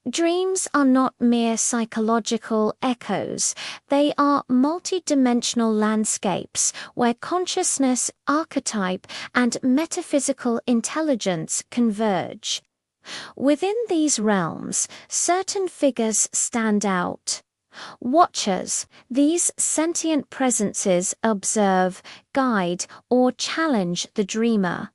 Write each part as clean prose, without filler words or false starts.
Dreams are not mere psychological echoes, they are multidimensional landscapes where consciousness, archetype, and metaphysical intelligence converge. Within these realms, certain figures stand out. Watchers, these sentient presences observe, guide, or challenge the dreamer,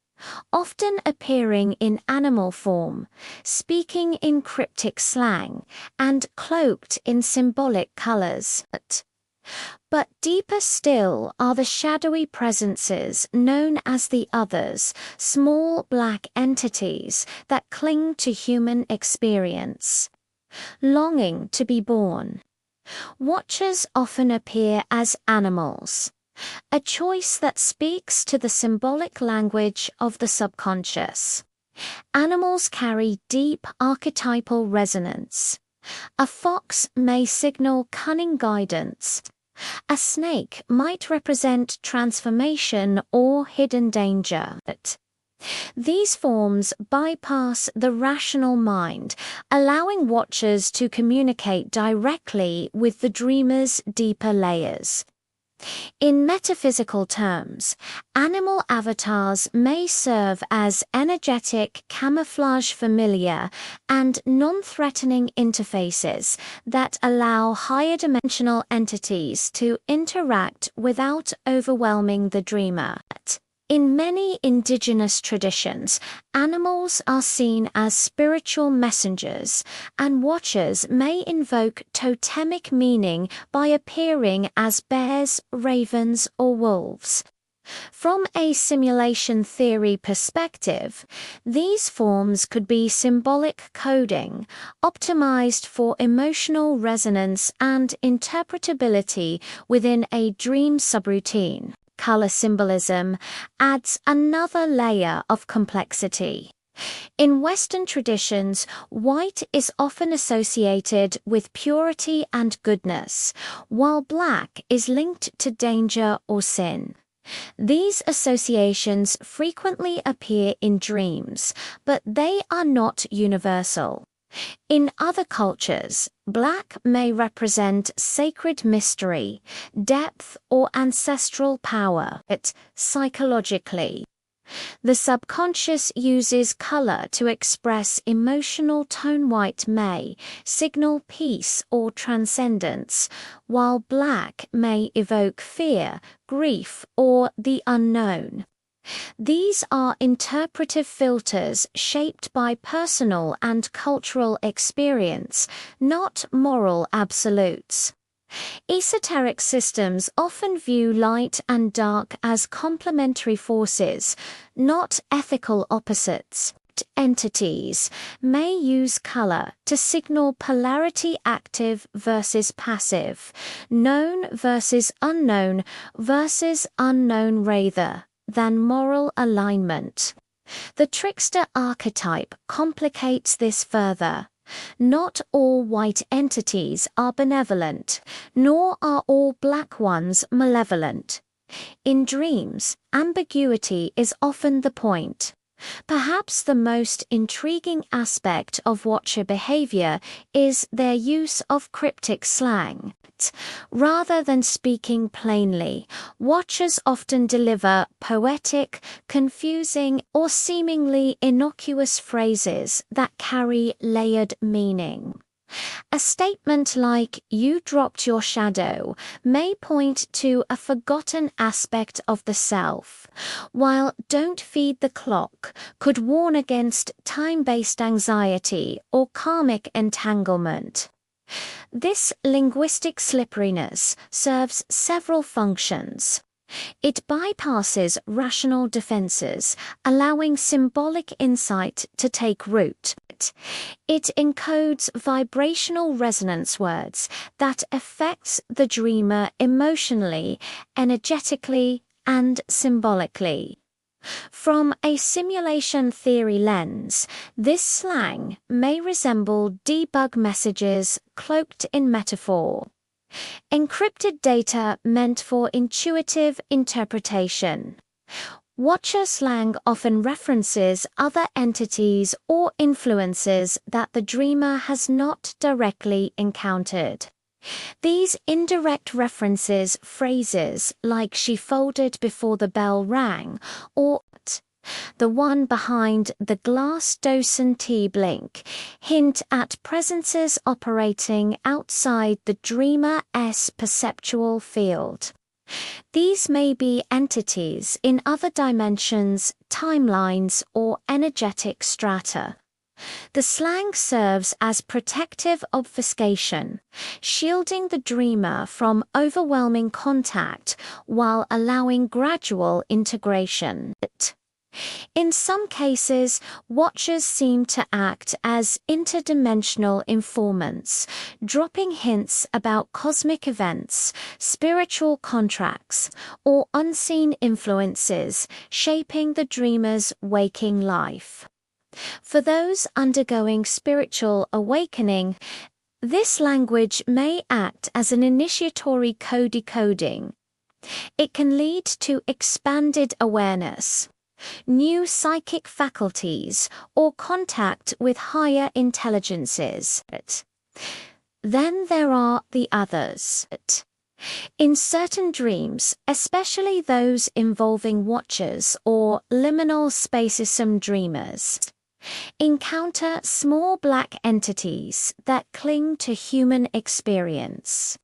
often appearing in animal form, speaking in cryptic slang, and cloaked in symbolic colors. But deeper still are the shadowy presences known as the others, small black entities that cling to human experience. Longing to be born. Watchers often appear as animals, a choice that speaks to the symbolic language of the subconscious. Animals carry deep archetypal resonance. A fox may signal cunning guidance. A snake might represent transformation or hidden danger. These forms bypass the rational mind, allowing watchers to communicate directly with the dreamer's deeper layers. In metaphysical terms, animal avatars may serve as energetic camouflage familiar and non-threatening interfaces that allow higher dimensional entities to interact without overwhelming the dreamer. In many indigenous traditions, animals are seen as spiritual messengers, and watchers may invoke totemic meaning by appearing as bears, ravens, or wolves. From a simulation theory perspective, these forms could be symbolic coding, optimized for emotional resonance and interpretability within a dream subroutine. Color symbolism adds another layer of complexity. In Western traditions, white is often associated with purity and goodness, while black is linked to danger or sin. These associations frequently appear in dreams, but they are not universal. In other cultures, black may represent sacred mystery, depth, or ancestral power. Psychologically, the subconscious uses color to express emotional tone. White may signal peace or transcendence, while black may evoke fear, grief, or the unknown. These are interpretive filters shaped by personal and cultural experience, not moral absolutes. Esoteric systems often view light and dark as complementary forces, not ethical opposites. Entities may use color to signal polarity, active versus passive, known versus unknown rather than moral alignment. The trickster archetype complicates this further. Not all white entities are benevolent, nor are all black ones malevolent. In dreams, ambiguity is often the point. Perhaps the most intriguing aspect of watcher behavior is their use of cryptic slang. Rather than speaking plainly, watchers often deliver poetic, confusing, or seemingly innocuous phrases that carry layered meaning. A statement like, "You dropped your shadow," may point to a forgotten aspect of the self, while "Don't feed the clock" could warn against time-based anxiety or karmic entanglement. This linguistic slipperiness serves several functions. It bypasses rational defenses, allowing symbolic insight to take root. It encodes vibrational resonance words that affects the dreamer emotionally, energetically, and symbolically. From a simulation theory lens, this slang may resemble debug messages cloaked in metaphor. Encrypted data meant for intuitive interpretation. Watcher slang often references other entities or influences that the dreamer has not directly encountered. These indirect references phrases like "she folded before the bell rang" or "the one behind the glass docent tea blink" hint at presences operating outside the dreamer's perceptual field. These may be entities in other dimensions, timelines, or energetic strata. The slang serves as protective obfuscation, shielding the dreamer from overwhelming contact while allowing gradual integration. In some cases, watchers seem to act as interdimensional informants, dropping hints about cosmic events, spiritual contracts, or unseen influences shaping the dreamer's waking life. For those undergoing spiritual awakening, this language may act as an initiatory co-decoding. It can lead to expanded awareness, new psychic faculties, or contact with higher intelligences. Then there are the others. In certain dreams, especially those involving watchers or liminal spacesome dreamers, encounter small black entities that cling to human experience.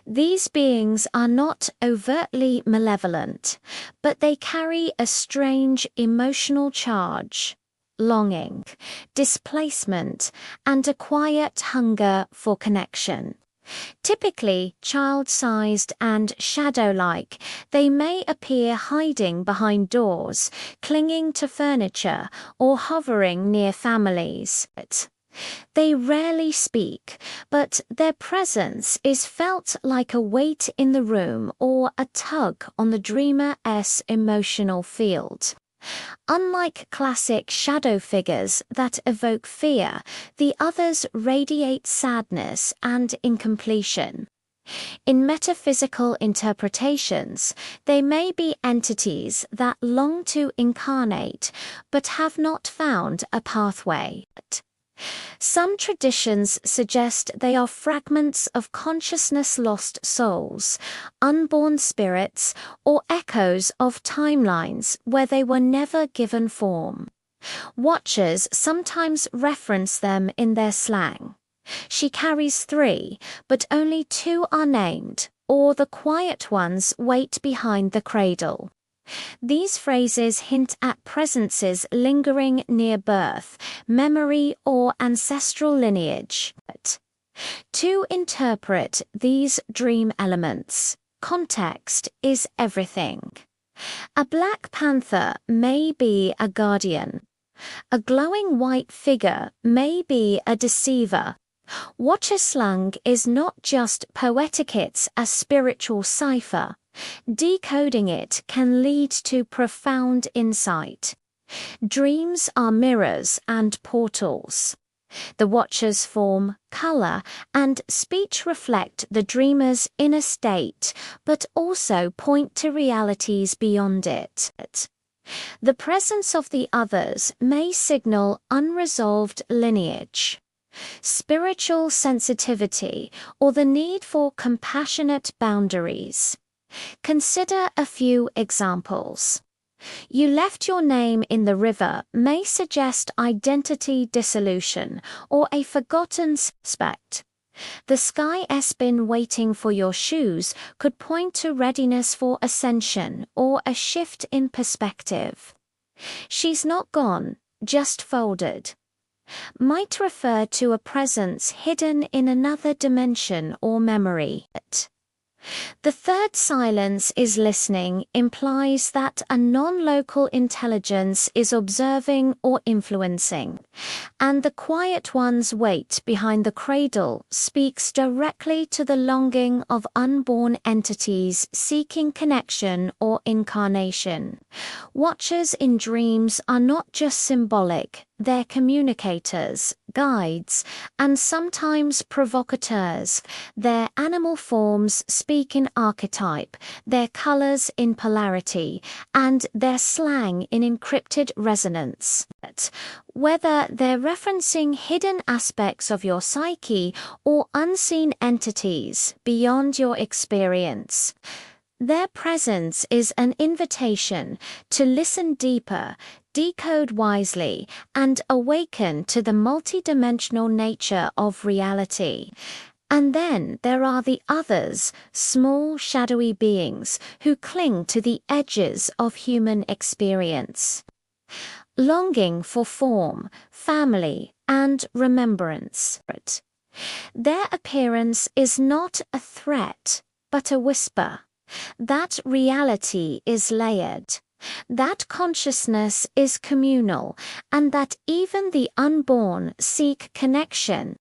These beings are not overtly malevolent, but they carry a strange emotional charge, longing, displacement, and a quiet hunger for connection. Typically child-sized and shadow-like, they may appear hiding behind doors, clinging to furniture, or hovering near families. They rarely speak, but their presence is felt like a weight in the room or a tug on the dreamer's emotional field. Unlike classic shadow figures that evoke fear, the others radiate sadness and incompletion. In metaphysical interpretations, they may be entities that long to incarnate but have not found a pathway. Some traditions suggest they are fragments of consciousness-lost souls, unborn spirits, or echoes of timelines where they were never given form. Watchers sometimes reference them in their slang. "She carries 3, but only 2 are named," or "the quiet ones wait behind the cradle." These phrases hint at presences lingering near birth, memory, or ancestral lineage. To interpret these dream elements, context is everything. A black panther may be a guardian. A glowing white figure may be a deceiver. Watcher slang is not just poetic, it's a spiritual cipher. Decoding it can lead to profound insight. Dreams are mirrors and portals. The watcher's form, color, and speech reflect the dreamer's inner state, but also point to realities beyond it. The presence of the others may signal unresolved lineage, spiritual sensitivity, or the need for compassionate boundaries. Consider a few examples. "You left your name in the river" may suggest identity dissolution or a forgotten suspect. "The sky has been waiting for your shoes" could point to readiness for ascension or a shift in perspective. "She's not gone, just folded" might refer to a presence hidden in another dimension or memory. The third silence is listening implies that a non-local intelligence is observing or influencing, and the quiet one's wait behind the cradle speaks directly to the longing of unborn entities seeking connection or incarnation. Watchers in dreams are not just symbolic, They're communicators, guides, and sometimes provocateurs. Their animal forms speak in archetype, their colors in polarity, and their slang in encrypted resonance. Whether they're referencing hidden aspects of your psyche or unseen entities beyond your experience, their presence is an invitation to listen deeper, decode wisely, and awaken to the multidimensional nature of reality. And then there are the others, small, shadowy beings who cling to the edges of human experience, longing for form, family, and remembrance. Their appearance is not a threat, but a whisper. That reality is layered, that consciousness is communal, and that even the unborn seek connection